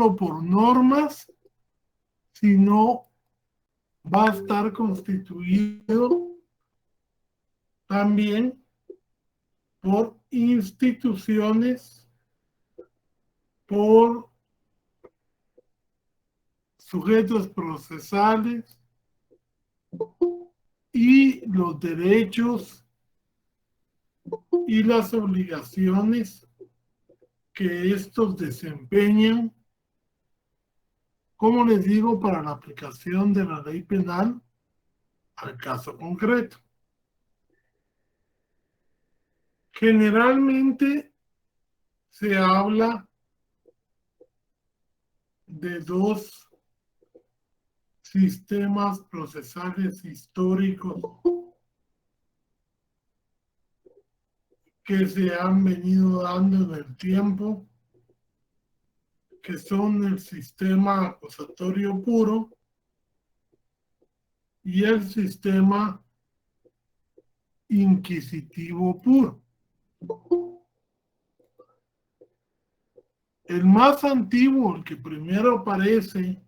solo por normas, sino va a estar constituido también por instituciones, por sujetos procesales y los derechos y las obligaciones que estos desempeñan, como les digo, para la aplicación de la ley penal al caso concreto. Generalmente se habla de dos sistemas procesales históricos que se han venido dando en el tiempo, que son el sistema acusatorio puro y el sistema inquisitivo puro. El más antiguo, el que primero aparece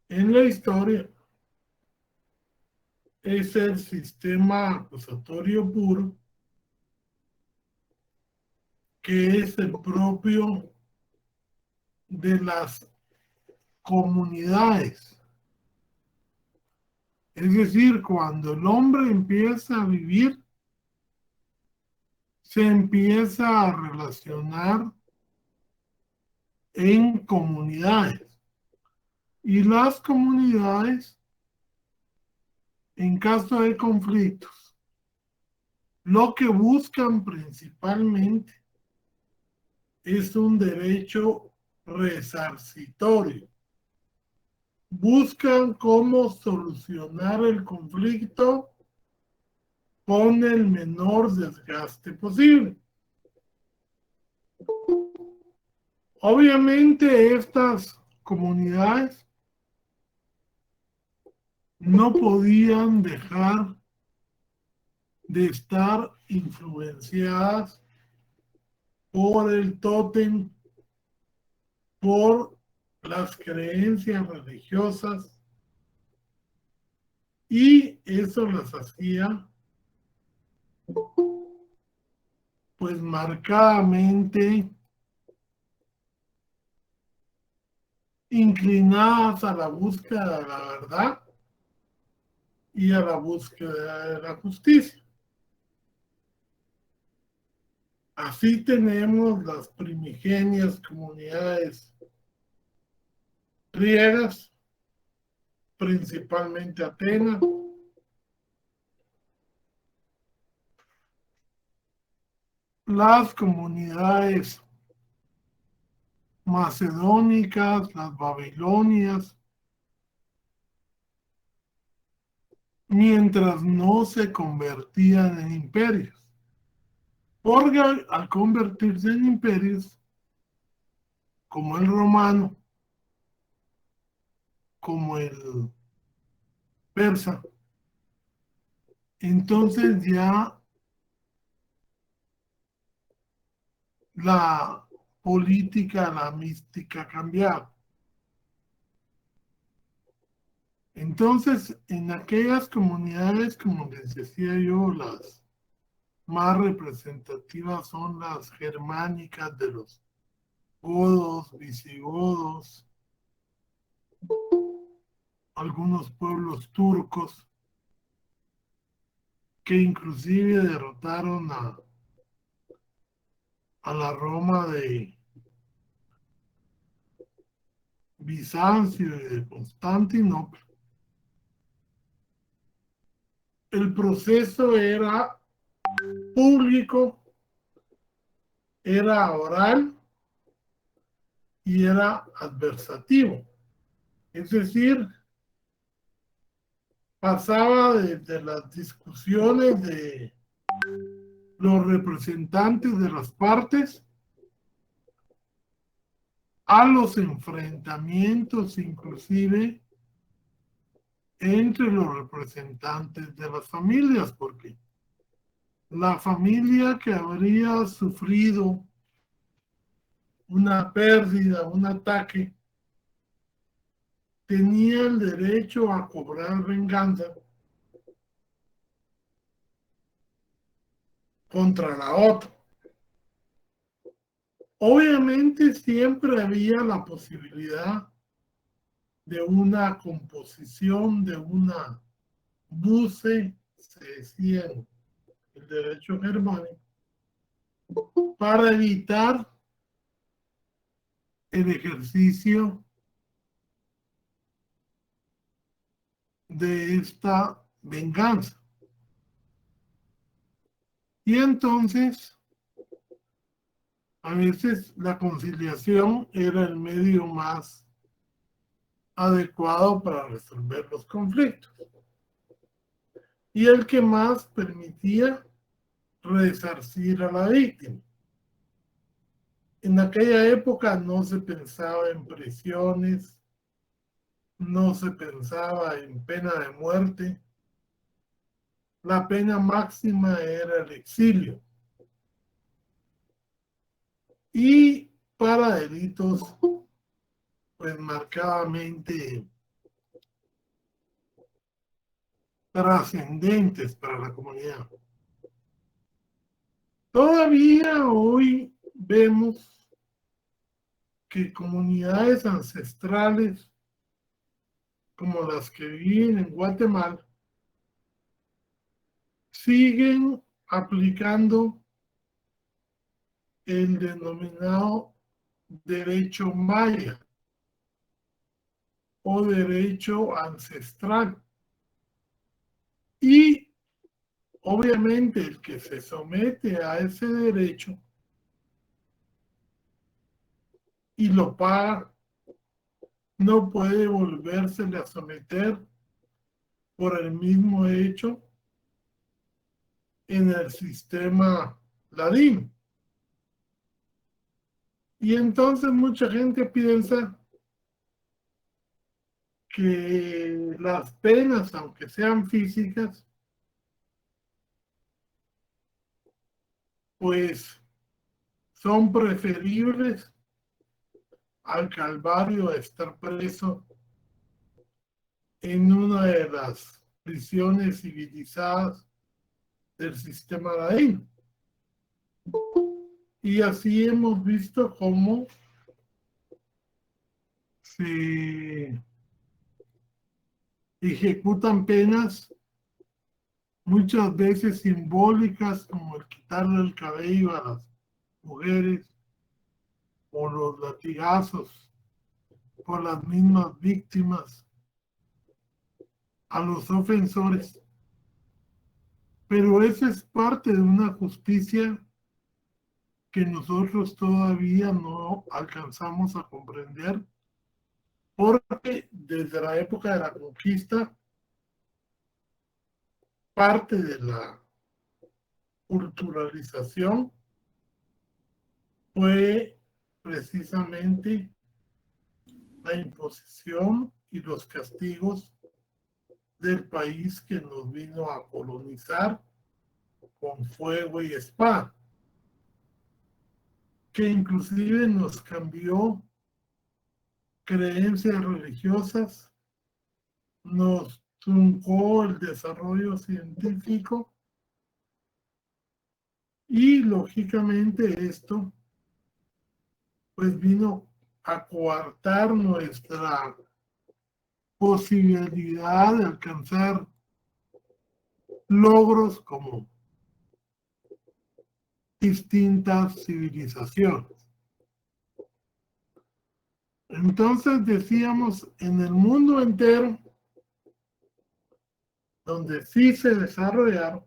en la historia, es el sistema acusatorio puro, que es el propio de las comunidades. Es decir, cuando el hombre empieza a vivir, se empieza a relacionar en comunidades. Y las comunidades, en caso de conflictos, lo que buscan principalmente es un derecho resarcitorio. Buscan cómo solucionar el conflicto con el menor desgaste posible. Obviamente estas comunidades no podían dejar de estar influenciadas por el tótem, por las creencias religiosas, y eso las hacía pues marcadamente inclinadas a la búsqueda de la verdad y a la búsqueda de la justicia. Así tenemos las primigenias comunidades griegas, principalmente Atenas, las comunidades macedónicas, las babilonias, mientras no se convertían en imperios. Porque al convertirse en imperios, como el romano, como el persa, entonces ya la política, la mística cambiaba. Entonces, en aquellas comunidades, como les decía yo, las más representativas son las germánicas de los godos, visigodos, algunos pueblos turcos que inclusive derrotaron a la Roma de Bizancio y de Constantinopla. El proceso era público, era oral y era adversativo. Es decir, pasaba desde las discusiones de los representantes de las partes a los enfrentamientos inclusive entre los representantes de las familias, porque la familia que habría sufrido una pérdida, un ataque, tenía el derecho a cobrar venganza contra la otra. Obviamente siempre había la posibilidad de una composición, de una buce, se decía en el derecho germánico, para evitar el ejercicio de esta venganza. Y entonces, a veces la conciliación era el medio más adecuado para resolver los conflictos y el que más permitía resarcir a la víctima. En aquella época no se pensaba en prisiones, no se pensaba en pena de muerte. La pena máxima era el exilio. Y para delitos, pues marcadamente trascendentes para la comunidad. Todavía hoy vemos que comunidades ancestrales como las que viven en Guatemala siguen aplicando el denominado derecho maya o derecho ancestral. Y obviamente el que se somete a ese derecho y lo paga no puede volvérsele a someter por el mismo hecho en el sistema ladino. Y entonces mucha gente piensa que las penas, aunque sean físicas, pues son preferibles al calvario de estar preso en una de las prisiones civilizadas del sistema ladino. Y así hemos visto cómo se ejecutan penas muchas veces simbólicas, como el quitarle el cabello a las mujeres o los latigazos por las mismas víctimas a los ofensores. Pero eso es parte de una justicia que nosotros todavía no alcanzamos a comprender, porque desde la época de la conquista, parte de la culturalización fue precisamente la imposición y los castigos del país que nos vino a colonizar con fuego y espada, que inclusive nos cambió creencias religiosas, nos truncó el desarrollo científico y lógicamente esto pues vino a coartar nuestra posibilidad de alcanzar logros como distintas civilizaciones. Entonces decíamos, en el mundo entero, donde sí se desarrollaron,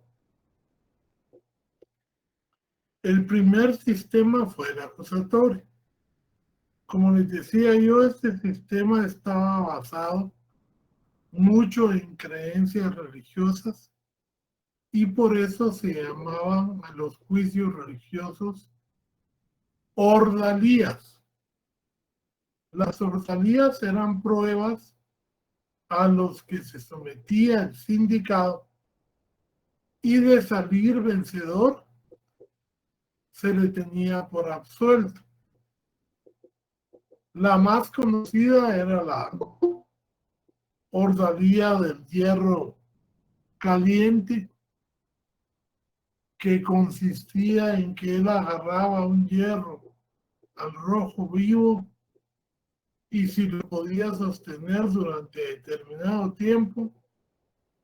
el primer sistema fue el acusatorio. Como les decía yo, este sistema estaba basado mucho en creencias religiosas y por eso se llamaban a los juicios religiosos ordalías. Las ordalías eran pruebas a los que se sometía el sindicado y de salir vencedor se le tenía por absuelto. La más conocida era la ordalía del hierro caliente, que consistía en que él agarraba un hierro al rojo vivo y si lo podía sostener durante determinado tiempo,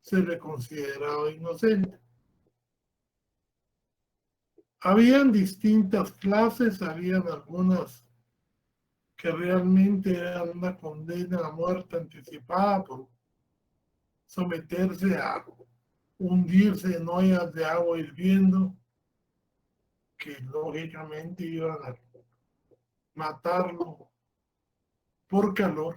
se le consideraba inocente. Habían distintas clases, habían algunas que realmente eran una condena a muerte anticipada por someterse a hundirse en ollas de agua hirviendo, que lógicamente iban a matarlo por calor.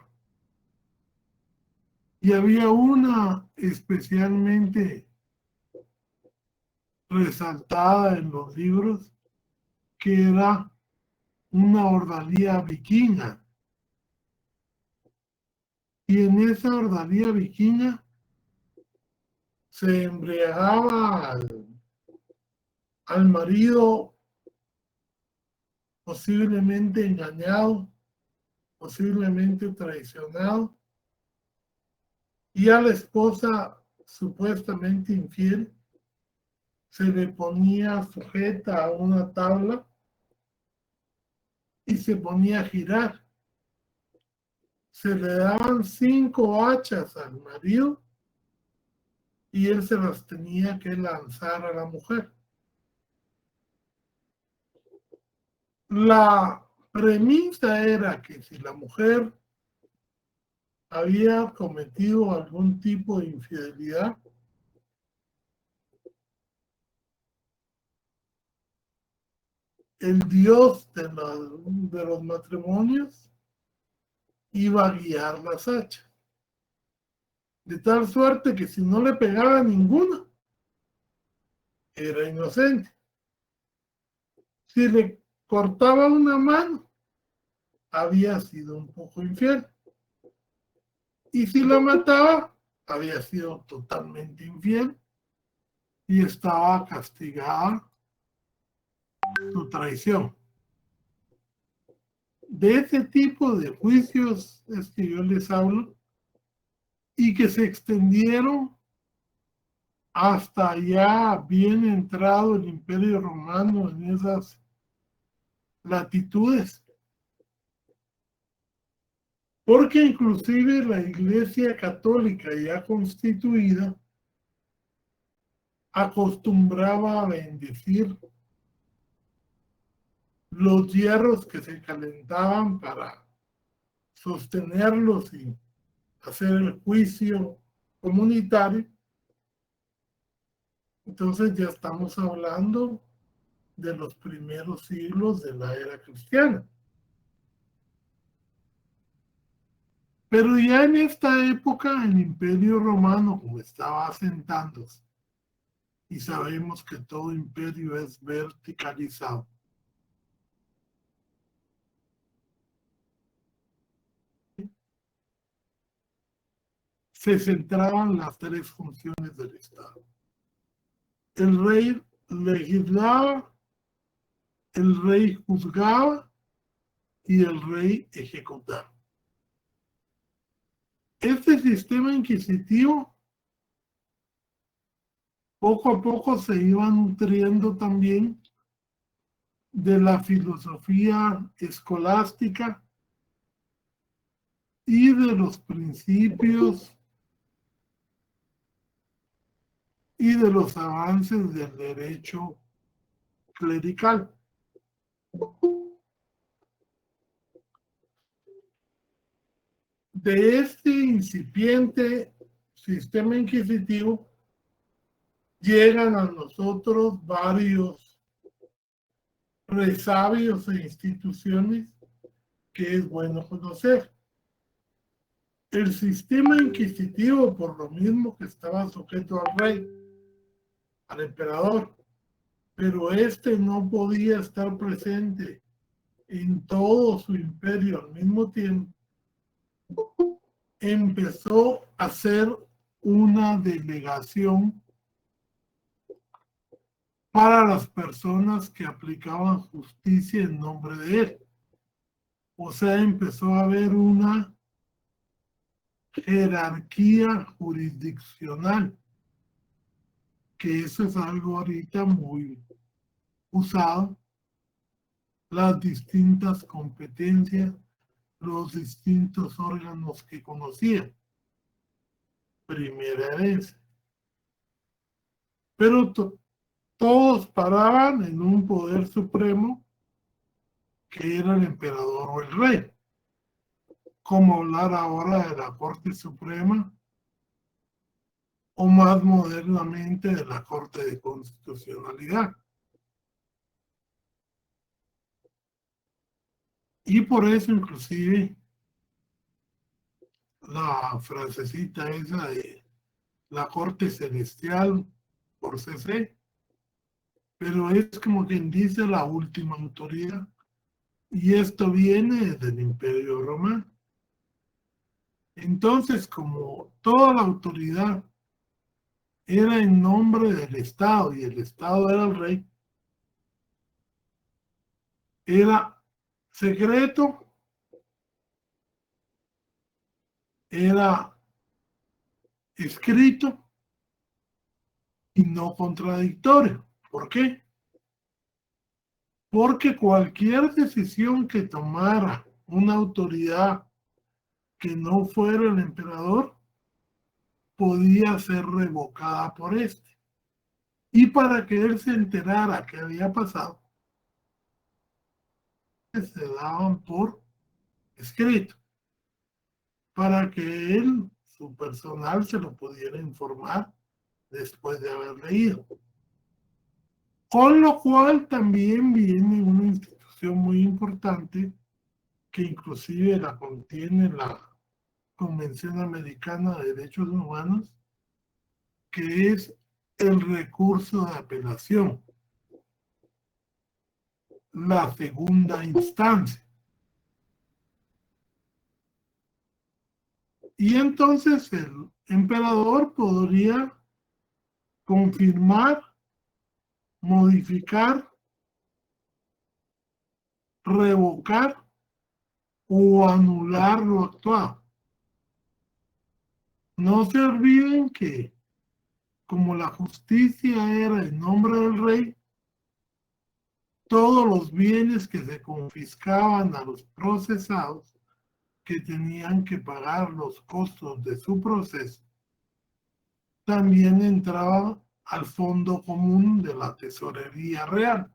Y había una especialmente resaltada en los libros, que era una ordalía vikinga. Y en esa ordalía vikinga se embriagaba al marido posiblemente engañado, posiblemente traicionado, y a la esposa supuestamente infiel se le ponía sujeta a una tabla y se ponía a girar. Se le daban 5 hachas al marido y él se las tenía que lanzar a la mujer. La premisa era que si la mujer había cometido algún tipo de infidelidad, el dios de los matrimonios iba a guiar las hachas. De tal suerte que si no le pegaba ninguna, era inocente. Si le cortaba una mano, había sido un poco infiel. Y si la mataba, había sido totalmente infiel y estaba castigada su traición. De ese tipo de juicios es que yo les hablo y que se extendieron hasta ya bien entrado el Imperio Romano en esas latitudes. Porque inclusive la Iglesia Católica ya constituida acostumbraba a bendecir los hierros que se calentaban para sostenerlos y hacer el juicio comunitario. Entonces ya estamos hablando de los primeros siglos de la era cristiana. Pero ya en esta época el Imperio Romano, como estaba asentándose, y sabemos que todo imperio es verticalizado, se centraban las 3 funciones del Estado. El rey legislaba, el rey juzgaba y el rey ejecutaba. Este sistema inquisitivo poco a poco se iba nutriendo también de la filosofía escolástica y de los principios y de los avances del derecho clerical. De este incipiente sistema inquisitivo llegan a nosotros varios resabios e instituciones que es bueno conocer. El sistema inquisitivo, por lo mismo que estaba sujeto al rey, al emperador, pero este no podía estar presente en todo su imperio al mismo tiempo, empezó a ser una delegación para las personas que aplicaban justicia en nombre de él. O sea, empezó a haber una jerarquía jurisdiccional, que eso es algo ahorita muy usado, las distintas competencias, los distintos órganos que conocía. Primera vez. Pero todos paraban en un poder supremo que era el emperador o el rey. Como hablar ahora de la Corte Suprema o más modernamente de la Corte de Constitucionalidad. Y por eso inclusive la frasecita esa de la Corte Celestial por CC, pero es como quien dice la última autoridad. Y esto viene del Imperio Romano. Entonces, como toda la autoridad era en nombre del Estado y el Estado era el rey, era secreto, era escrito y no contradictorio. ¿Por qué? Porque cualquier decisión que tomara una autoridad que no fuera el emperador podía ser revocada por este. Y para que él se enterara qué había pasado, se daban por escrito, para que él, su personal, se lo pudiera informar después de haber leído. Con lo cual también viene una institución muy importante que inclusive la contiene la Convención Americana de Derechos Humanos, que es el recurso de apelación, la segunda instancia. Y entonces el emperador podría confirmar, modificar, revocar o anular lo actuado. No se olviden que como la justicia era en nombre del rey, todos los bienes que se confiscaban a los procesados que tenían que pagar los costos de su proceso, también entraba al fondo común de la tesorería real.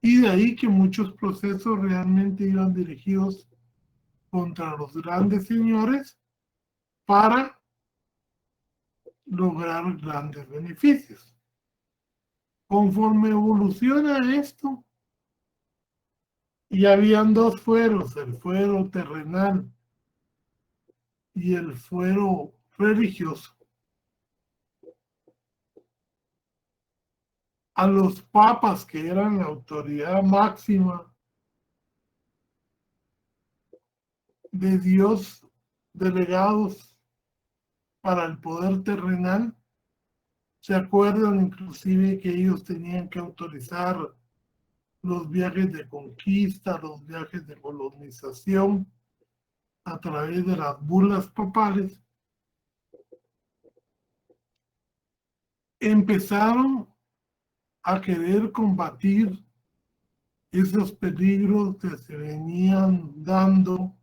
Y de ahí que muchos procesos realmente iban dirigidos contra los grandes señores para lograr grandes beneficios. Conforme evoluciona esto, y habían dos fueros, el fuero terrenal y el fuero religioso. A los papas, que eran la autoridad máxima de Dios, delegados para el poder terrenal, se acuerdan inclusive que ellos tenían que autorizar los viajes de conquista, los viajes de colonización a través de las bulas papales. Empezaron a querer combatir esos peligros que se venían dando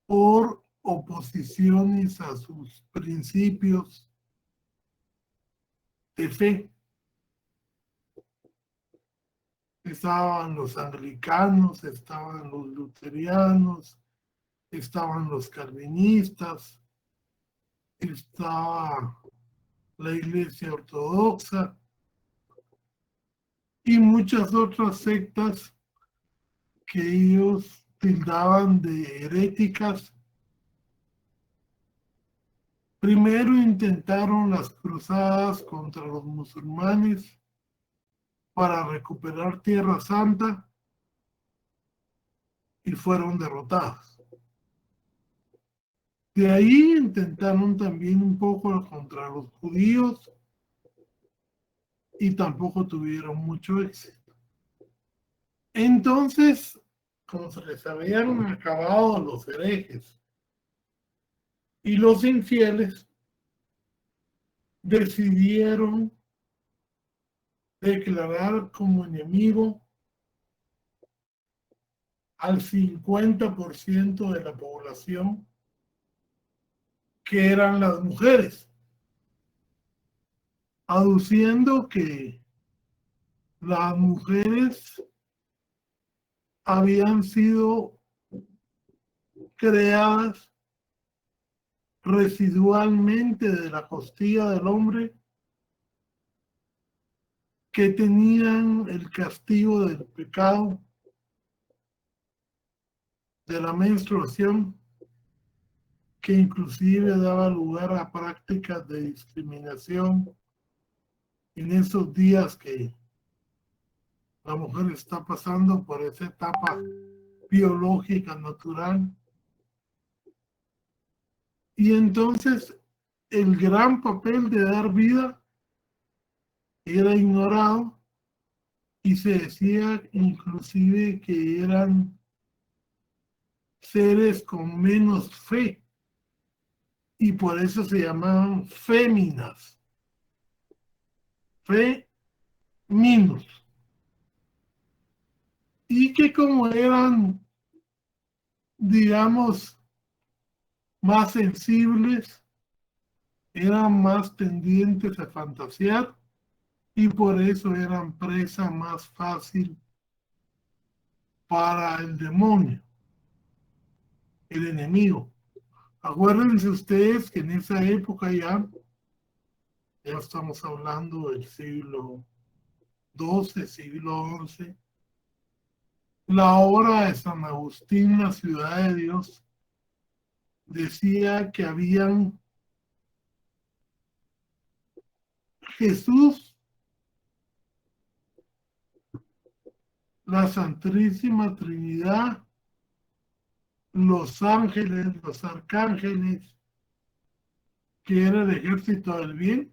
por oposiciones a sus principios de fe. Estaban los anglicanos, estaban los luterianos, estaban los calvinistas, estaba la Iglesia Ortodoxa y muchas otras sectas que ellos tildaban de heréticas. Primero intentaron las cruzadas contra los musulmanes para recuperar Tierra Santa y fueron derrotados. De ahí intentaron también un poco contra los judíos y tampoco tuvieron mucho éxito. Entonces, como se les habían acabado los herejes y los infieles, decidieron declarar como enemigo al 50% de la población, que eran las mujeres, aduciendo que las mujeres habían sido creadas residualmente de la costilla del hombre, que tenían el castigo del pecado, de la menstruación, que inclusive daba lugar a prácticas de discriminación en esos días que la mujer está pasando por esa etapa biológica natural. Y entonces el gran papel de dar vida era ignorado, y se decía inclusive que eran seres con menos fe, y por eso se llamaban féminas, feminos, y que como eran, digamos, más sensibles, eran más tendientes a fantasear, y por eso eran presa más fácil para el demonio, el enemigo. Acuérdense ustedes que en esa época ya estamos hablando del siglo XII, siglo XI, la obra de San Agustín, la ciudad de Dios, decía que habían Jesús, la Santísima Trinidad, los ángeles, los arcángeles, que era el ejército del bien,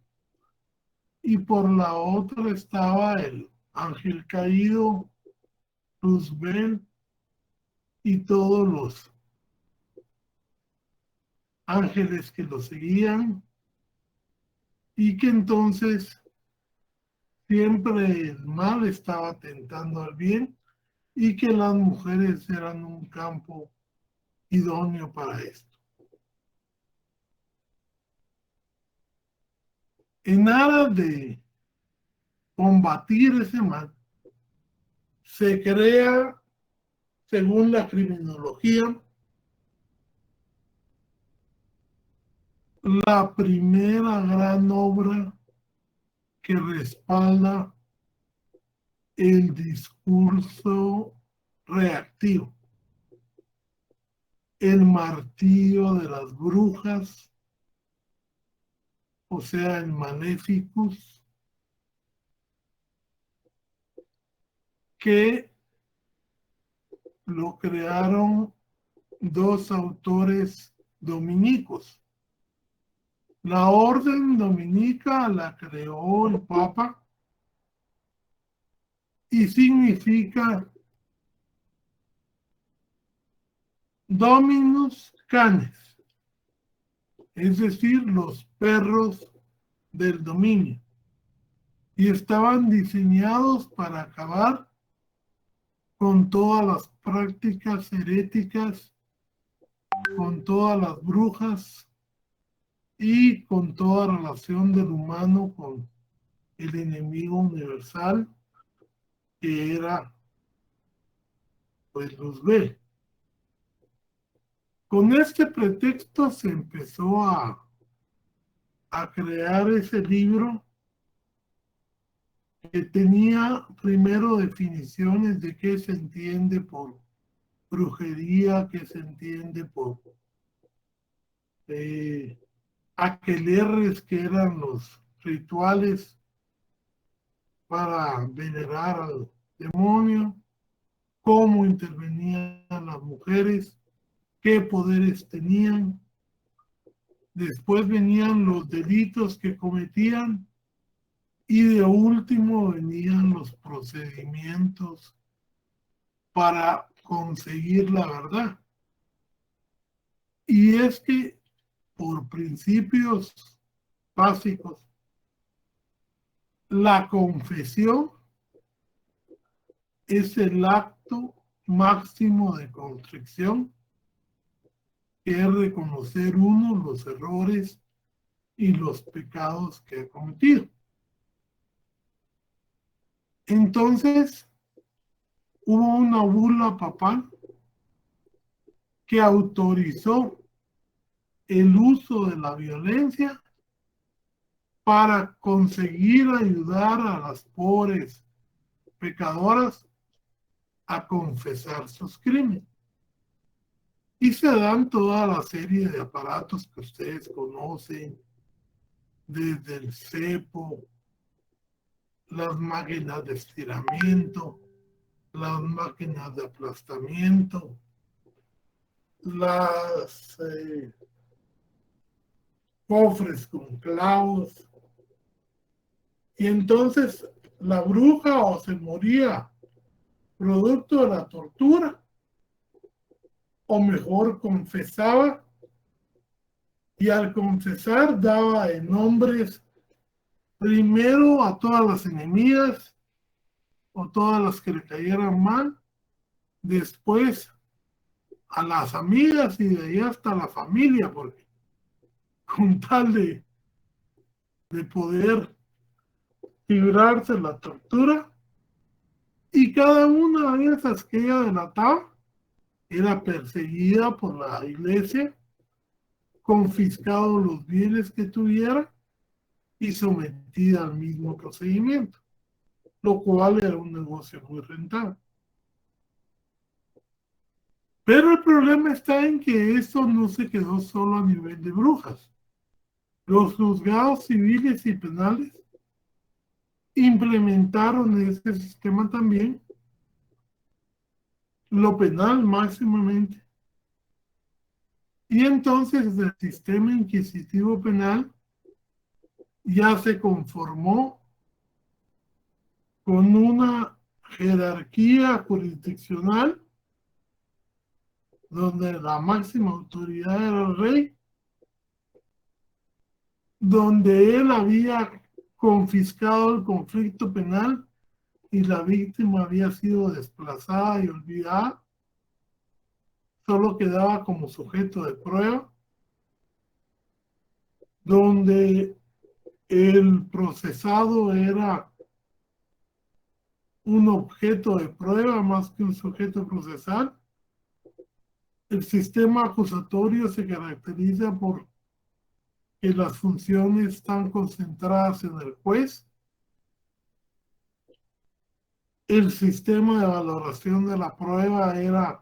y por la otra estaba el ángel caído, Luzbel, y todos los ángeles que lo seguían, y que entonces siempre el mal estaba tentando al bien, y que las mujeres eran un campo idóneo para esto. En aras de combatir ese mal, se crea, según la criminología, la primera gran obra que respalda el discurso reactivo, el martillo de las brujas, o sea, el Maleficus, que lo crearon dos autores dominicos. La orden dominica la creó el Papa y significa Dominus Canes, es decir, los perros del dominio, y estaban diseñados para acabar con todas las prácticas heréticas, con todas las brujas y con toda relación del humano con el enemigo universal, que era pues Luzbel. Con este pretexto se empezó a crear ese libro, que tenía primero definiciones de qué se entiende por brujería, qué se entiende por aquelarres, que eran los rituales para venerar al demonio, cómo intervenían las mujeres, qué poderes tenían. Después venían los delitos que cometían, y de último venían los procedimientos para conseguir la verdad. Y es que por principios básicos, la confesión es el acto máximo de contrición, que es reconocer uno los errores y los pecados que ha cometido. Entonces, hubo una bula papal que autorizó el uso de la violencia para conseguir ayudar a las pobres pecadoras a confesar sus crímenes. Y se dan toda la serie de aparatos que ustedes conocen, desde el cepo, las máquinas de estiramiento, las máquinas de aplastamiento, las cofres con clavos. Y entonces la bruja o se moría producto de la tortura, o mejor confesaba, y al confesar daba nombres primero a todas las enemigas o todas las que le cayeran mal, después a las amigas y de ahí hasta la familia, porque con tal de poder librarse la tortura, y cada una de esas que ella delataba era perseguida por la iglesia, confiscados los bienes que tuviera y sometida al mismo procedimiento, lo cual era un negocio muy rentable. Pero el problema está en que esto no se quedó solo a nivel de brujas. Los juzgados civiles y penales implementaron este sistema también, lo penal máximamente. Y entonces el sistema inquisitivo penal ya se conformó con una jerarquía jurisdiccional donde la máxima autoridad era el rey, donde él había confiscado el conflicto penal y la víctima había sido desplazada y olvidada, solo quedaba como sujeto de prueba, donde el procesado era un objeto de prueba más que un sujeto procesal. El sistema acusatorio se caracteriza por que las funciones están concentradas en el juez. El sistema de valoración de la prueba era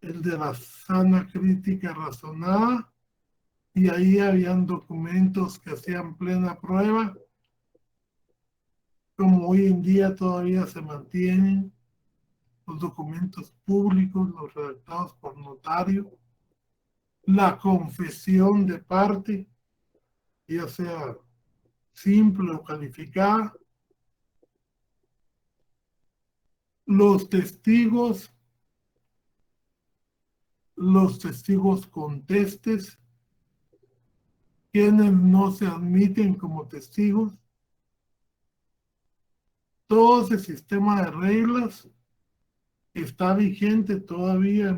el de la sana crítica razonada, y ahí habían documentos que hacían plena prueba, como hoy en día todavía se mantienen los documentos públicos, los redactados por notario, la confesión de parte, ya sea simple o calificada, los testigos contestes, quienes no se admiten como testigos. Todo ese sistema de reglas está vigente todavía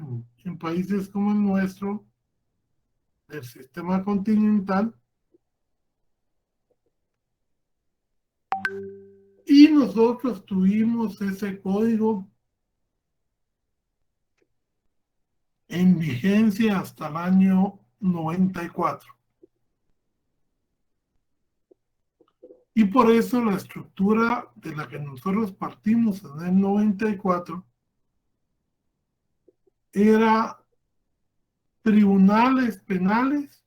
en países como el nuestro, del sistema continental, y nosotros tuvimos ese código en vigencia hasta el año 94. Y por eso la estructura de la que nosotros partimos en el 94 era tribunales penales,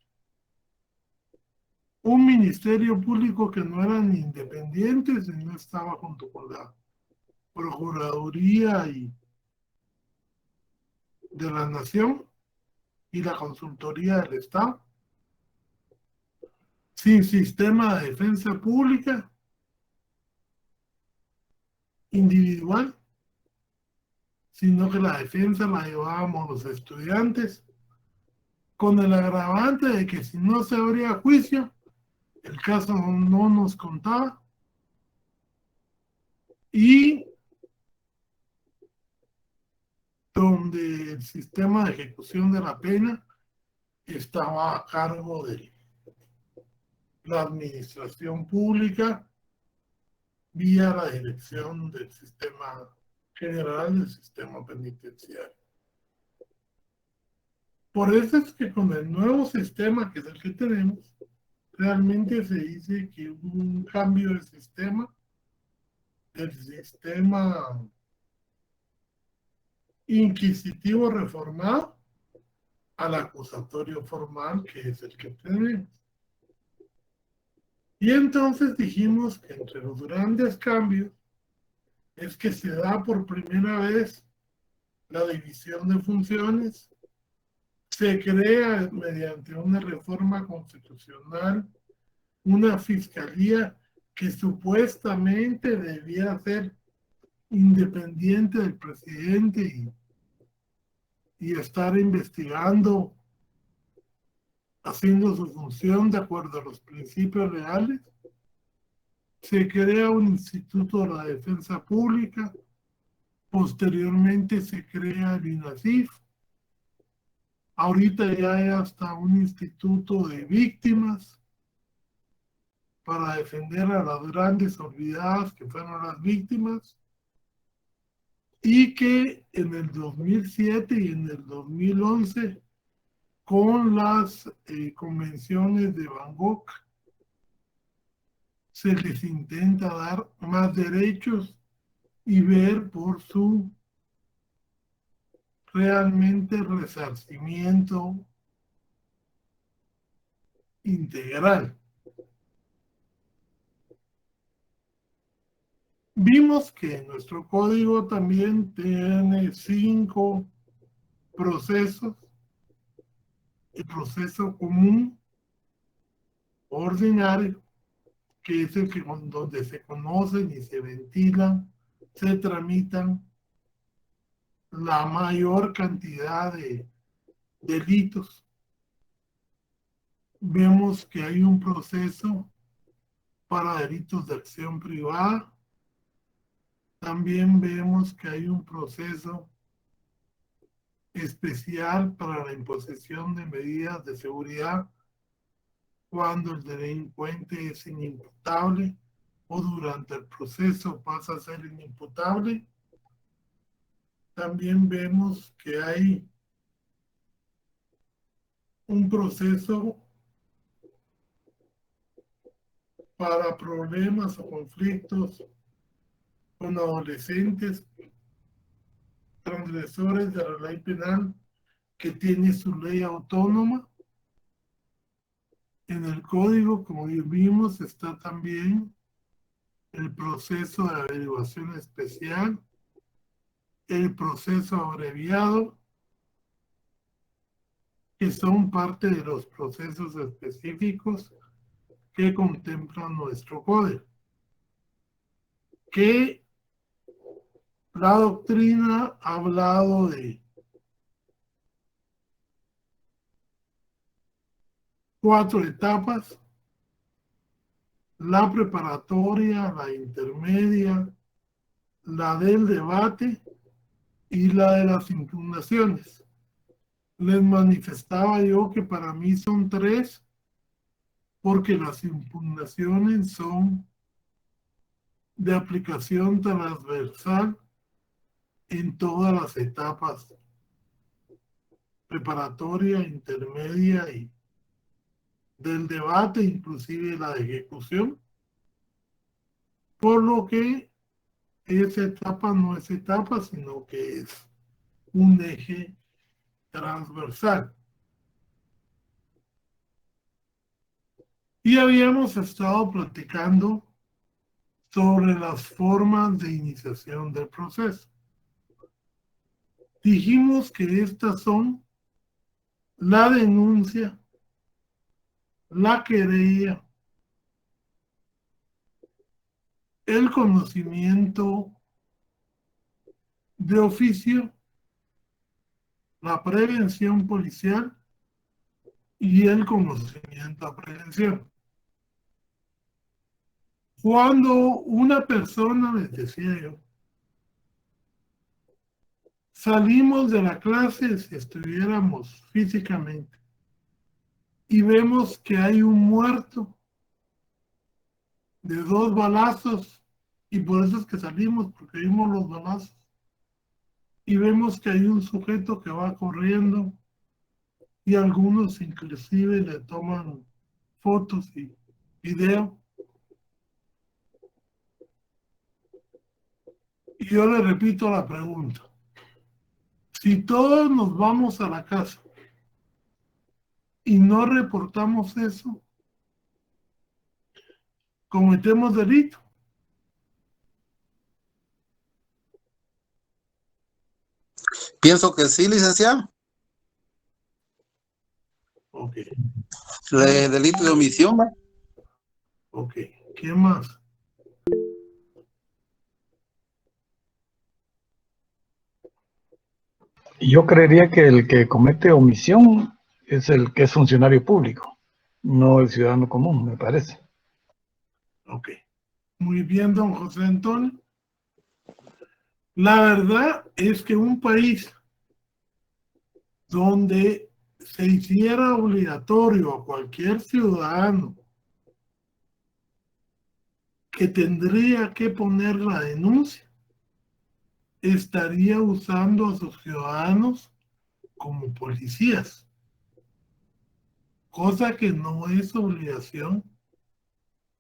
un ministerio público que no eran independientes y no estaba junto con la Procuraduría de la Nación y la Consultoría del Estado, sin sistema de defensa pública individual, sino que la defensa la llevábamos los estudiantes, con el agravante de que si no se abría juicio, el caso no nos contaba y donde el sistema de ejecución de la pena estaba a cargo de la administración pública vía la dirección del sistema general del sistema penitenciario. Por eso es que con el nuevo sistema, que es el que tenemos, realmente se dice que hubo un cambio de sistema, del sistema inquisitivo reformado al acusatorio formal, que es el que tenemos. Y entonces dijimos que entre los grandes cambios es que se da por primera vez la división de funciones, se crea mediante una reforma constitucional una fiscalía que supuestamente debía ser independiente del presidente y estar investigando, haciendo su función de acuerdo a los principios reales. Se crea un instituto de la defensa pública, posteriormente se crea el INASIF, ahorita ya hay hasta un instituto de víctimas para defender a las grandes olvidadas que fueron las víctimas, y que en el 2007 y en el 2011, con las convenciones de Bangkok, se les intenta dar más derechos y ver por su realmente resarcimiento integral. Vimos que nuestro código también tiene 5 procesos: el proceso común, ordinario, que es el que donde se conocen y se ventilan, se tramitan la mayor cantidad de delitos. Vemos que hay un proceso para delitos de acción privada. También vemos que hay un proceso especial para la imposición de medidas de seguridad cuando el delincuente es inimputable o durante el proceso pasa a ser inimputable. También vemos que hay un proceso para problemas o conflictos con adolescentes transgresores de la ley penal, que tiene su ley autónoma. En el código, como vimos, está también el proceso de averiguación especial, el proceso abreviado, que son parte de los procesos específicos que contemplan nuestro código, que la doctrina ha hablado de 4 etapas: la preparatoria, la intermedia, la del debate y la de las impugnaciones. Les manifestaba yo que para mí son 3, porque las impugnaciones son de aplicación transversal en todas las etapas: preparatoria, intermedia y del debate, inclusive la de ejecución, por lo que esa etapa no es etapa, sino que es un eje transversal. Y habíamos estado platicando sobre las formas de iniciación del proceso. Dijimos que estas son la denuncia, la querella, el conocimiento de oficio, la prevención policial y el conocimiento a prevención. Cuando una persona, les decía yo, salimos de la clase, si estuviéramos físicamente, y vemos que hay un muerto de 2 balazos, y por eso es que salimos, porque vimos los balazos, y vemos que hay un sujeto que va corriendo, y algunos inclusive le toman fotos y video. Y yo le repito la pregunta. Si todos nos vamos a la casa y no reportamos eso, cometemos delito. Pienso que sí, licenciado. Ok, Delito de omisión, ¿va? ok. ¿Qué más? Yo creería que el que comete omisión es el que es funcionario público, no el ciudadano común, me parece. Ok. Muy bien, don José Antonio. La verdad es que un país donde se hiciera obligatorio a cualquier ciudadano que tendría que poner la denuncia, estaría usando a sus ciudadanos como policías, cosa que no es obligación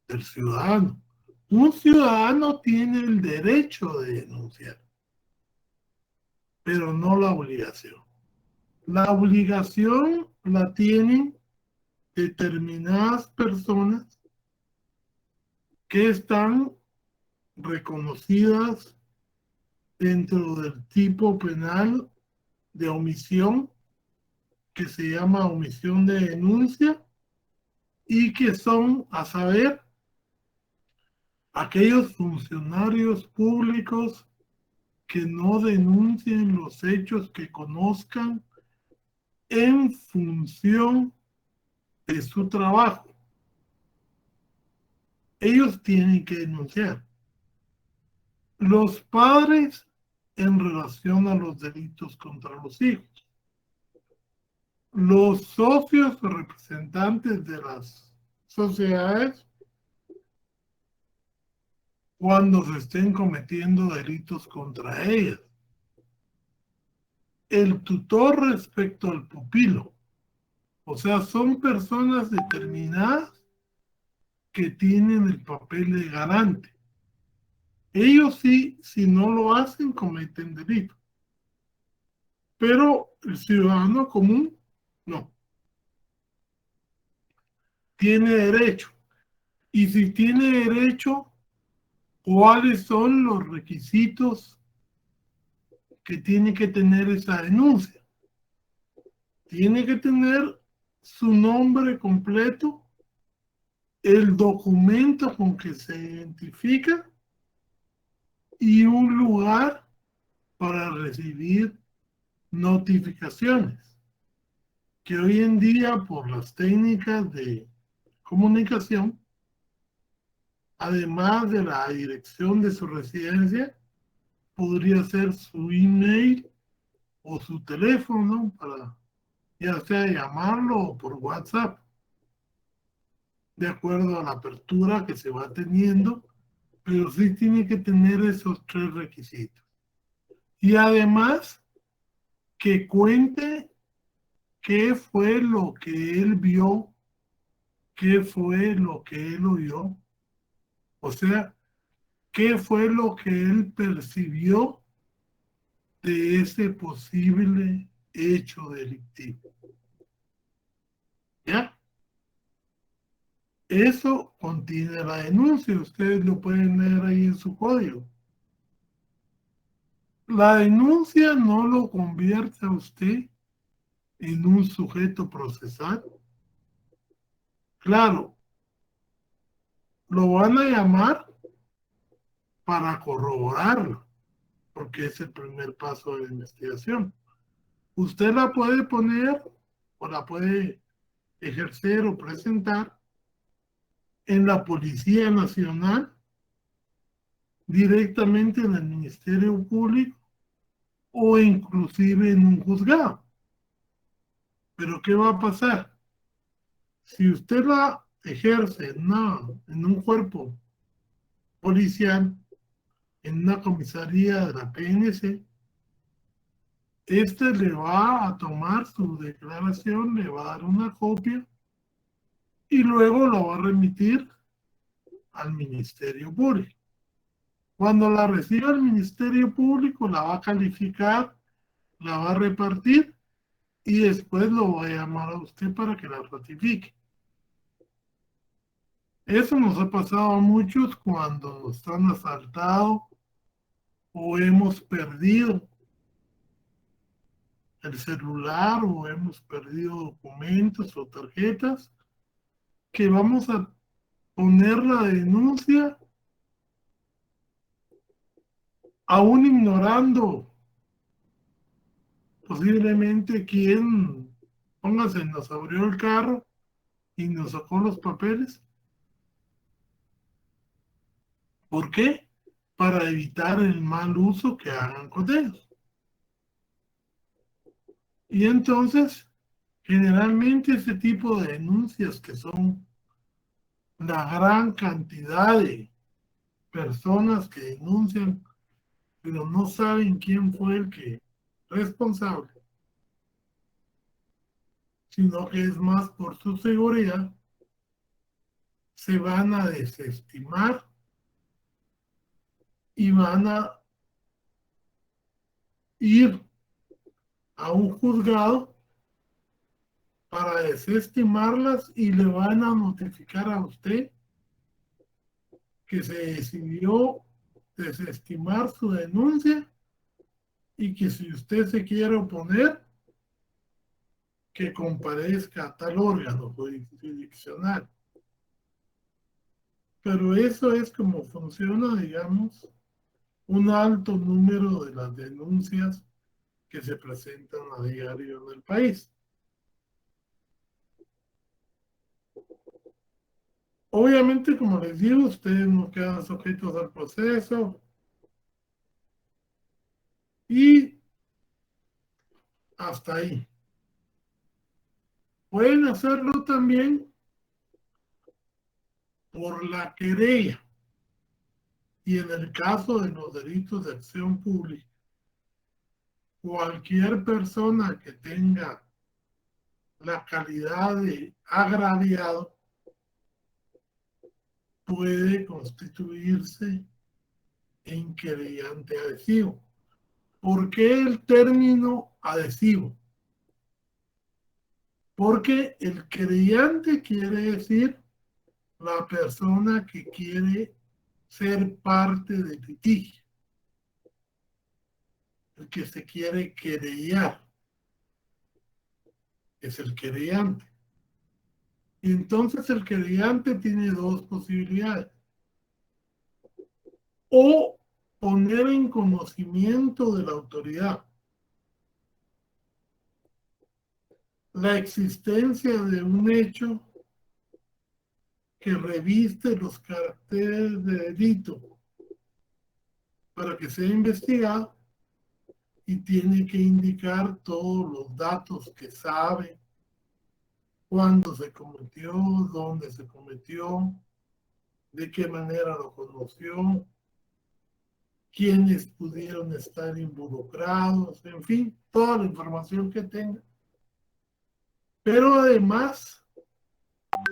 del ciudadano. Un ciudadano tiene el derecho de denunciar, pero no la obligación. La obligación la tienen determinadas personas que están reconocidas dentro del tipo penal de omisión que se llama omisión de denuncia y que son, a saber, aquellos funcionarios públicos que no denuncien los hechos que conozcan en función de su trabajo. Ellos tienen que denunciar. Los padres en relación a los delitos contra los hijos. Los socios o representantes de las sociedades cuando se estén cometiendo delitos contra ellas. El tutor respecto al pupilo. O sea, son personas determinadas que tienen el papel de garante. Ellos sí, si no lo hacen, cometen delito. Pero el ciudadano común, no. Tiene derecho. Y si tiene derecho, ¿cuáles son los requisitos que tiene que tener esa denuncia? Tiene que tener su nombre completo, el documento con que se identifica y un lugar para recibir notificaciones, que hoy en día por las técnicas de comunicación, además de la dirección de su residencia, podría ser su email o su teléfono para ya sea llamarlo o por WhatsApp, de acuerdo a la apertura que se va teniendo, pero sí tiene que tener esos 3 requisitos. Y además que cuente qué fue lo que él vio, qué fue lo que él oyó, o sea, qué fue lo que él percibió de ese posible hecho delictivo. ¿Ya? Eso contiene la denuncia, ustedes lo pueden leer ahí en su código. La denuncia no lo convierte a usted en un sujeto procesal. Claro, lo van a llamar para corroborarlo, porque es el primer paso de la investigación. Usted la puede poner o la puede ejercer o presentar en la Policía Nacional, directamente en el Ministerio Público o inclusive en un juzgado. Pero ¿qué va a pasar? Si usted la ejerce en un cuerpo policial, en una comisaría de la PNC, este le va a tomar su declaración, le va a dar una copia y luego lo va a remitir al Ministerio Público. Cuando la reciba el Ministerio Público, la va a calificar, la va a repartir y después lo va a llamar a usted para que la ratifique. Eso nos ha pasado a muchos cuando nos han asaltado o hemos perdido el celular o hemos perdido documentos o tarjetas, que vamos a poner la denuncia aún ignorando posiblemente quién, póngase, nos abrió el carro y nos sacó los papeles. ¿Por qué? Para evitar el mal uso que hagan con ellos. Y entonces, generalmente ese tipo de denuncias, que son la gran cantidad de personas que denuncian, pero no saben quién fue el que responsable, sino que es más por su seguridad, se van a desestimar y van a ir a un juzgado para desestimarlas y le van a notificar a usted que se decidió desestimar su denuncia y que si usted se quiere oponer, que comparezca a tal órgano jurisdiccional. Pero eso es como funciona, digamos, un alto número de las denuncias que se presentan a diario en el país. Obviamente, como les digo, ustedes no quedan sujetos al proceso y hasta ahí. Pueden hacerlo también por la querella. Y en el caso de los delitos de acción pública, cualquier persona que tenga la calidad de agraviado puede constituirse en querellante adhesivo. ¿Por qué el término adhesivo? Porque el querellante quiere decir la persona que quiere ser parte del litigio, el que se quiere querellar, es el querellante. Y entonces el querellante tiene dos posibilidades: o poner en conocimiento de la autoridad la existencia de un hecho que reviste los caracteres de delito para que sea investigado, y tiene que indicar todos los datos que sabe, cuándo se cometió, dónde se cometió, de qué manera lo conoció, quiénes pudieron estar involucrados, en fin, toda la información que tenga. Pero además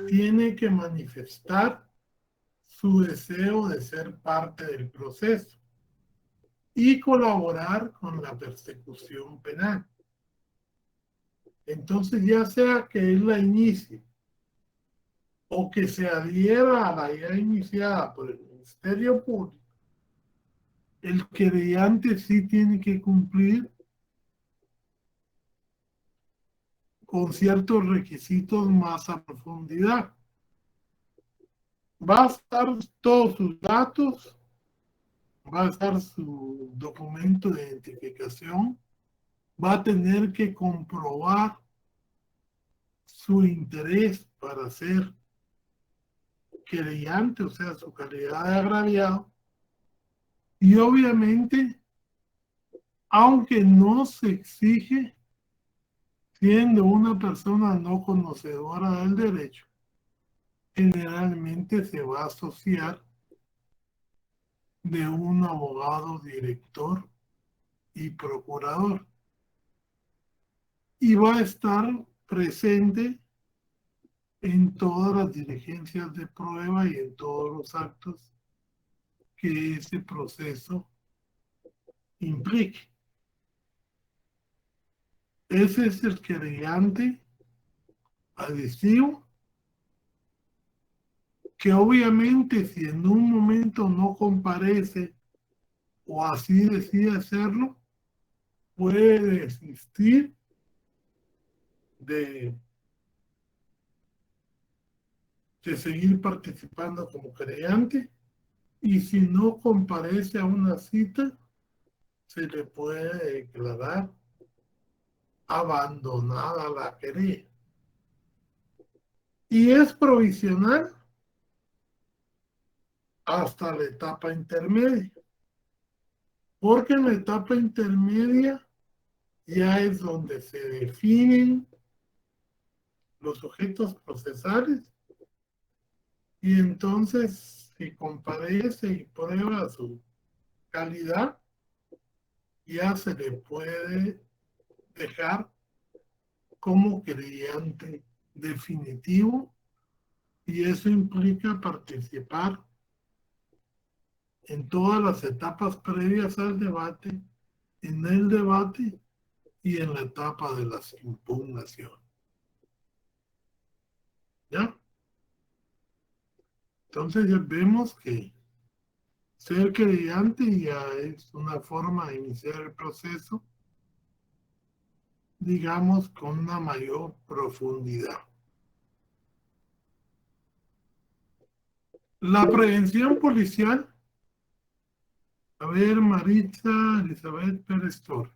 tiene que manifestar su deseo de ser parte del proceso y colaborar con la persecución penal. Entonces, ya sea que él la inicie o que se adhiera a la ya iniciada por el Ministerio Público, el querellante sí tiene que cumplir con ciertos requisitos más a profundidad. Va a estar todos sus datos, va a estar su documento de identificación, va a tener que comprobar su interés para ser querellante, o sea, su calidad de agraviado, y obviamente, aunque no se exige, siendo una persona no conocedora del derecho, generalmente se va a asociar de un abogado director y procurador, y va a estar presente en todas las diligencias de prueba y en todos los actos que ese proceso implique. Ese es el querellante adhesivo, que obviamente si en un momento no comparece o así decide hacerlo, puede desistir de seguir participando como querellante, y si no comparece a una cita, se le puede declarar abandonada la querella. Y es provisional hasta la etapa intermedia, porque en la etapa intermedia ya es donde se definen los sujetos procesales, y entonces si comparece y prueba su calidad, ya se le puede dejar como querellante definitivo, y eso implica participar en todas las etapas previas al debate, en el debate y en la etapa de las impugnaciones. ¿Ya? Entonces ya vemos que ser querellante ya es una forma de iniciar el proceso, digamos, con una mayor profundidad. La prevención policial. A ver, Maritza Elizabeth Pérez Torres.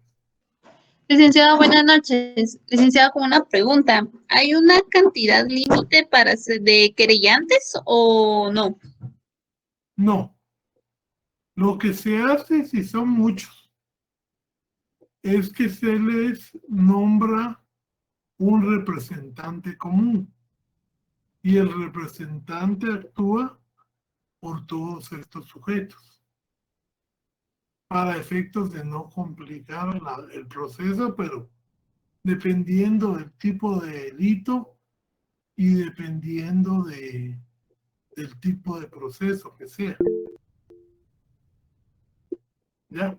Licenciado, buenas noches. Licenciado, con una pregunta. ¿Hay una cantidad límite para de querellantes o no? No. Lo que se hace, si son muchos, es que se les nombra un representante común, y el representante actúa por todos estos sujetos, para efectos de no complicar el proceso, pero dependiendo del tipo de delito y dependiendo del tipo de proceso que sea. ¿Ya?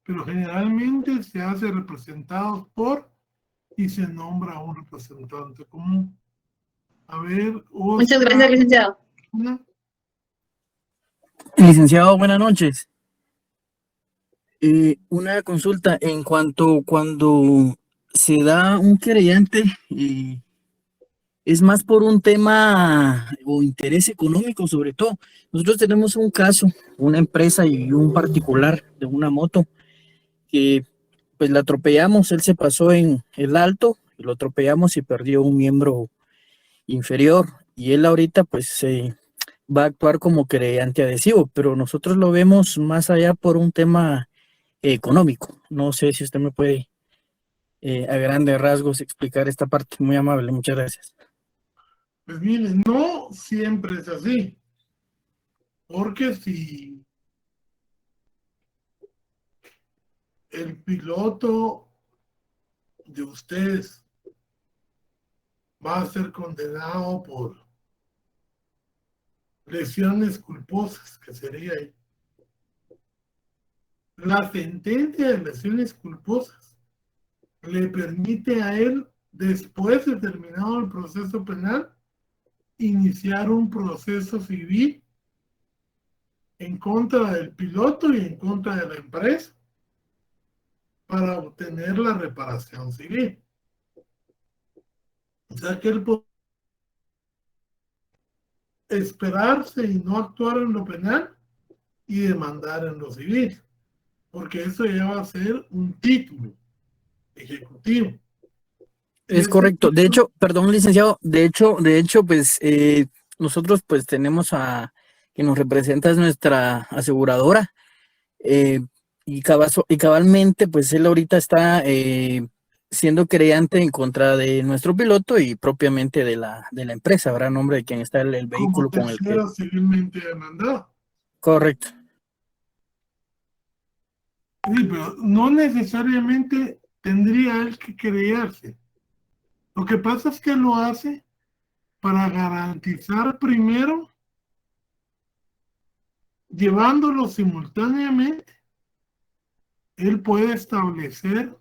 Pero generalmente se hace representados por y se nombra un representante común. A ver, Muchas Oscar. gracias, licenciado. Licenciado, buenas noches. Una consulta en cuanto cuando se da un querellante, es más por un tema o interés económico sobre todo. Nosotros tenemos un caso, una empresa y un particular de una moto que pues la atropellamos, él se pasó en el alto y lo atropellamos y perdió un miembro inferior, y él ahorita pues se va a actuar como querellante adhesivo, pero nosotros lo vemos más allá por un tema económico. No sé si usted me puede a grandes rasgos explicar esta parte. Muy amable, muchas gracias. Pues miren, no siempre es así, porque si el piloto de ustedes va a ser condenado por lesiones culposas, que sería ahí, la sentencia de lesiones culposas le permite a él, después de terminado el proceso penal, iniciar un proceso civil en contra del piloto y en contra de la empresa para obtener la reparación civil. O sea que él puede esperarse y no actuar en lo penal y demandar en lo civil, porque eso ya va a ser un título ejecutivo. Es Ese correcto. De título, hecho, perdón, licenciado, de hecho, pues nosotros pues tenemos a que nos representa es nuestra aseguradora eh, y cabalmente pues él ahorita está siendo querellante en contra de nuestro piloto y propiamente de la empresa, ¿verdad? A nombre de quien está el como vehículo con el que... tercero civilmente demandado. Correcto. Sí, pero no necesariamente tendría él que querellarse. Lo que pasa es que lo hace para garantizar primero, llevándolo simultáneamente, él puede establecer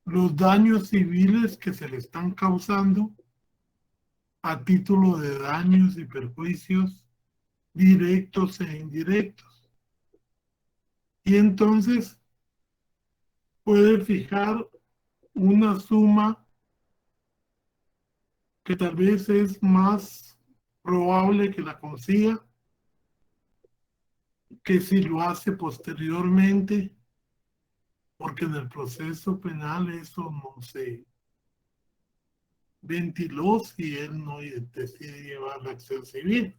los daños civiles que se le están causando a título de daños y perjuicios directos e indirectos. Y entonces puede fijar una suma que tal vez es más probable que la consiga que si lo hace posteriormente, porque en el proceso penal eso no se ventiló si él no decide llevar la acción civil.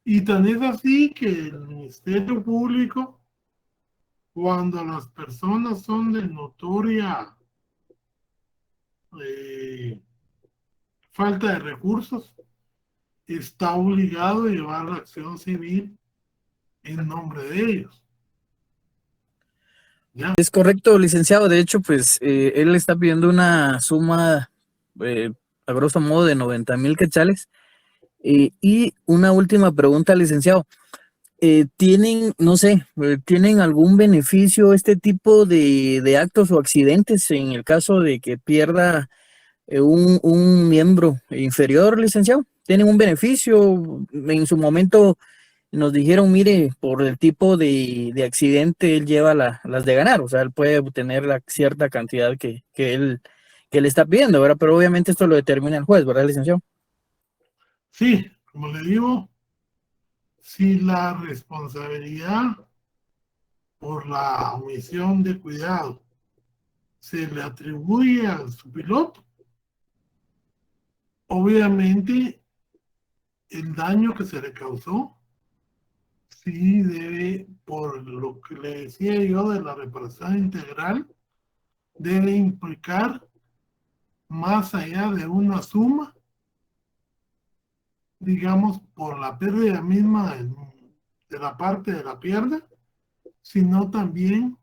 Y tan es así que el Ministerio Público, cuando las personas son de notoria eh, falta de recursos, está obligado a llevar la acción civil en nombre de ellos. ¿Ya? Es correcto, licenciado. De hecho, pues él está pidiendo una suma, eh, a grosso modo, de 90,000 quetzales. Y una última pregunta, licenciado. ¿Tienen, no sé, tienen algún beneficio este tipo de actos o accidentes en el caso de que pierda un miembro inferior, licenciado? ¿Tienen un beneficio? En su momento nos dijeron, mire, por el tipo de accidente él lleva las de ganar, o sea, él puede obtener la cierta cantidad que él está pidiendo, ¿verdad? Pero obviamente esto lo determina el juez, ¿verdad, licenciado? Sí, como le digo, si la responsabilidad por la omisión de cuidado se le atribuye a su piloto, obviamente el daño que se le causó sí debe, por lo que le decía yo de la reparación integral, debe implicar más allá de una suma, digamos, por la pérdida misma de la parte de la pierna, sino también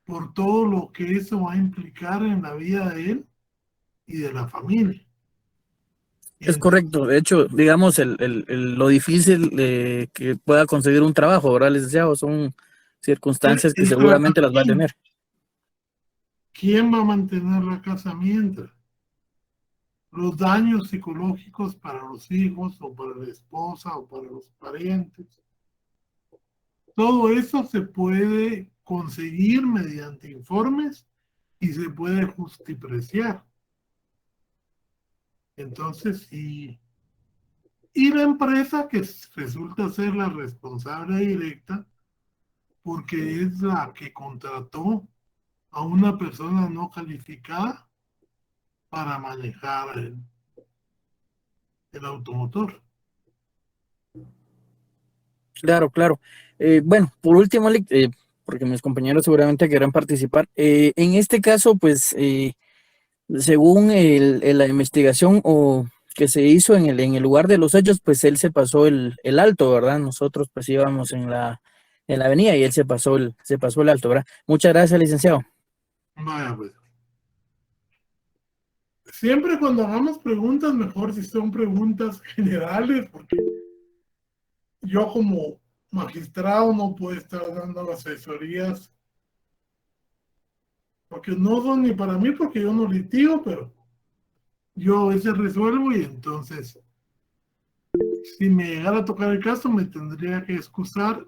por todo lo que eso va a implicar en la vida de él y de la familia. Y Es entonces, correcto. De hecho, digamos, lo difícil que pueda conseguir un trabajo, ¿verdad, licenciado? Son circunstancias que el seguramente las va a tratamiento, tener. ¿quién va a mantener la casa mientras? Los daños psicológicos para los hijos o para la esposa o para los parientes. Todo eso se puede conseguir mediante informes y se puede justipreciar. Entonces, sí. Y la empresa que resulta ser la responsable directa, porque es la que contrató a una persona no calificada para manejar el automotor. Claro, claro. Bueno, por último, porque mis compañeros seguramente querrán participar. En este caso, pues, según la investigación o que se hizo en el lugar de los hechos, pues él se pasó el alto, ¿verdad? Nosotros pues íbamos en la avenida y él se pasó el alto, ¿verdad? Muchas gracias, licenciado. Vaya, pues. Siempre cuando hagamos preguntas, mejor si son preguntas generales, porque yo como magistrado no puedo estar dando asesorías, porque no son ni para mí, porque yo no litigo, pero yo a veces resuelvo y entonces, si me llegara a tocar el caso, me tendría que excusar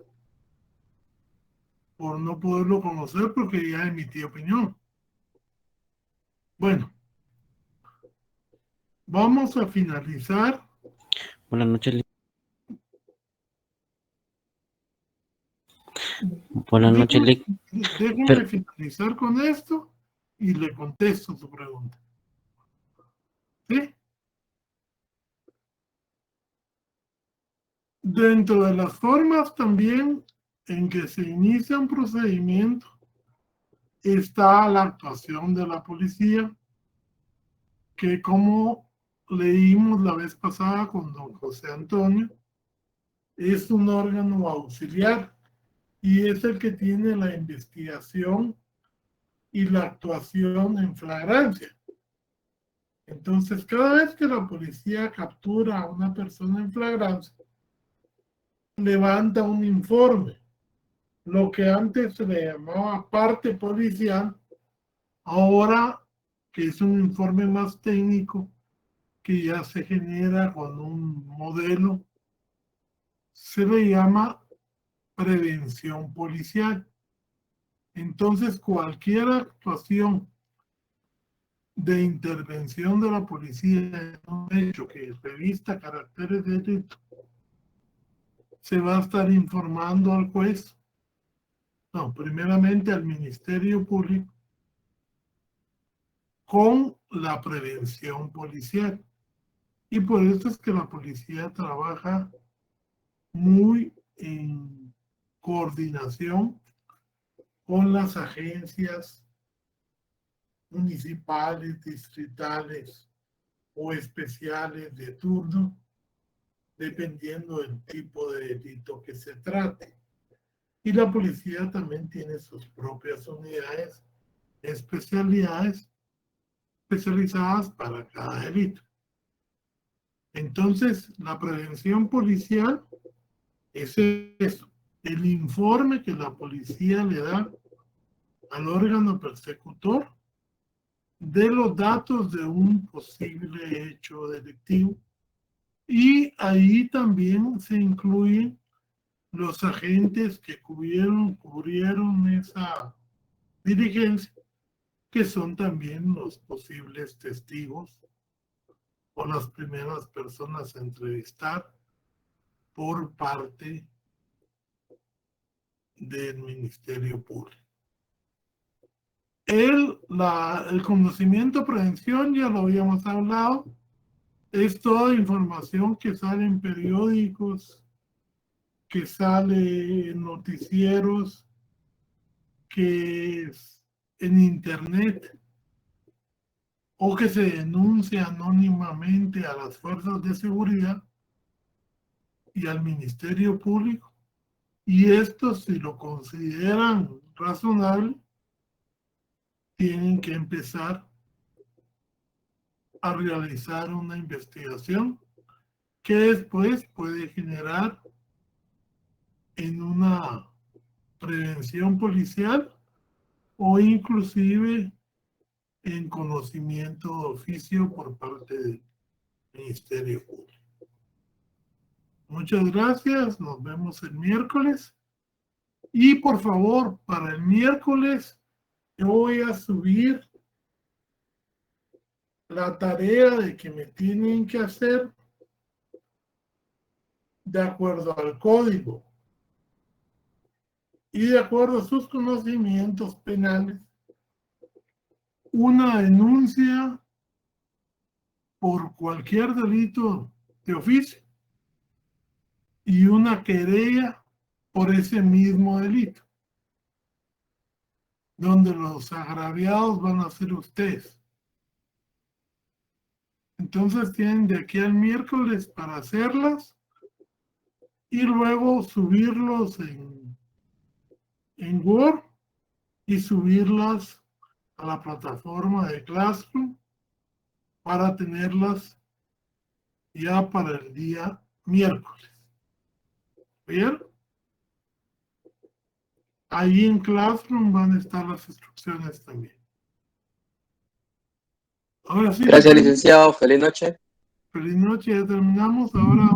por no poderlo conocer porque ya emití opinión. Bueno, vamos a finalizar. Buenas noches, Buenas noches, Lic. Déjenme finalizar con esto y le contesto su pregunta. ¿Sí? Dentro de las formas también en que se inicia un procedimiento está la actuación de la policía, que como leímos la vez pasada con don José Antonio, es un órgano auxiliar y es el que tiene la investigación y la actuación en flagrancia. Entonces, cada vez que la policía captura a una persona en flagrancia, levanta un informe. Lo que antes se le llamaba parte policial, ahora que es un informe más técnico, que ya se genera con un modelo, se le llama prevención policial. Entonces, cualquier actuación de intervención de la policía en un hecho que revista caracteres de delito, se va a estar informando al juez, no, primeramente al Ministerio Público, con la prevención policial. Y por eso es que la policía trabaja muy en coordinación con las agencias municipales, distritales o especiales de turno, dependiendo del tipo de delito que se trate. Y la policía también tiene sus propias unidades, especializadas para cada delito. Entonces, la prevención policial es eso, el informe que la policía le da al órgano persecutor de los datos de un posible hecho delictivo. Y ahí también se incluyen los agentes que cubrieron esa diligencia, que son también los posibles testigos o las primeras personas a entrevistar por parte del Ministerio Público. El conocimiento prevención, ya lo habíamos hablado, es toda información que sale en periódicos, que sale en noticieros, que es en internet, o que se denuncia anónimamente a las fuerzas de seguridad y al Ministerio Público. Y estos, si lo consideran razonable, tienen que empezar a realizar una investigación que después puede generar en una prevención policial o inclusive en conocimiento de oficio por parte del Ministerio Público. Muchas gracias, nos vemos el miércoles. Y por favor, para el miércoles yo voy a subir la tarea de que me tienen que hacer de acuerdo al código y de acuerdo a sus conocimientos penales, una denuncia por cualquier delito de oficio y una querella por ese mismo delito, donde los agraviados van a ser ustedes. Entonces tienen de aquí al miércoles para hacerlas y luego subirlos en Word y subirlas a la plataforma de Classroom para tenerlas ya para el día miércoles. ¿Bien? Ahí en Classroom van a estar las instrucciones también. Ahora sí. Gracias, licenciado. Feliz noche. Feliz noche, ya terminamos. Ahora